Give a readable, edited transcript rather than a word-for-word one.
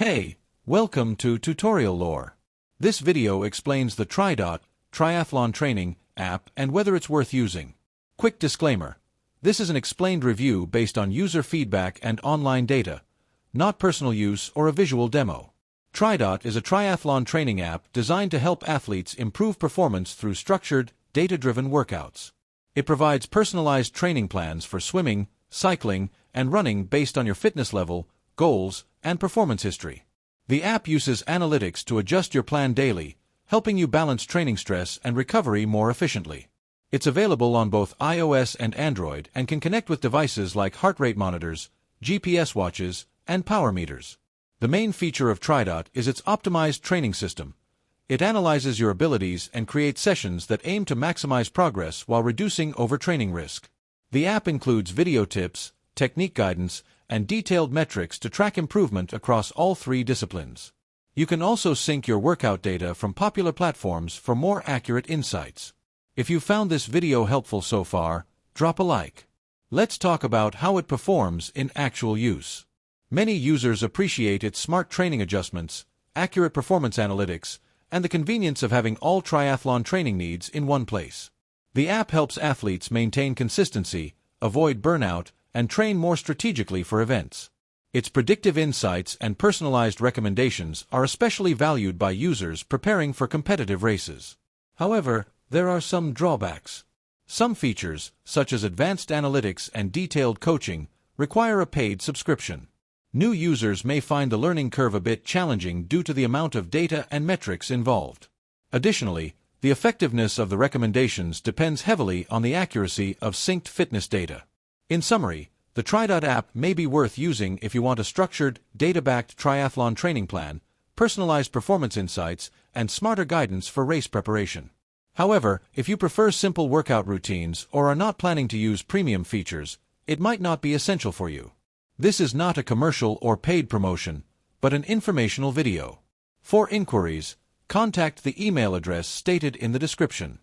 Hey, welcome to Tutorial Lore. This video explains the Tridot Triathlon Training app and whether it's worth using. Quick disclaimer. This is an explained review based on user feedback and online data, not personal use or a visual demo. Tridot is a triathlon training app designed to help athletes improve performance through structured, data-driven workouts. It provides personalized training plans for swimming, cycling, and running based on your fitness level, goals, and performance history. The app uses analytics to adjust your plan daily, helping you balance training stress and recovery more efficiently. It's available on both iOS and Android and can connect with devices like heart rate monitors, GPS watches, and power meters. The main feature of Tridot is its optimized training system. It analyzes your abilities and creates sessions that aim to maximize progress while reducing overtraining risk. The app includes video tips, technique guidance, and detailed metrics to track improvement across all three disciplines. You can also sync your workout data from popular platforms for more accurate insights. If you found this video helpful so far, drop a like. Let's talk about how it performs in actual use. Many users appreciate its smart training adjustments, accurate performance analytics, and the convenience of having all triathlon training needs in one place. The app helps athletes maintain consistency, avoid burnout, and train more strategically for events. Its predictive insights and personalized recommendations are especially valued by users preparing for competitive races. However, there are some drawbacks. Some features, such as advanced analytics and detailed coaching, require a paid subscription. New users may find the learning curve a bit challenging due to the amount of data and metrics involved. Additionally, the effectiveness of the recommendations depends heavily on the accuracy of synced fitness data. In summary, the Tridot app may be worth using if you want a structured, data-backed triathlon training plan, personalized performance insights, and smarter guidance for race preparation. However, if you prefer simple workout routines or are not planning to use premium features, it might not be essential for you. This is not a commercial or paid promotion, but an informational video. For inquiries, contact the email address stated in the description.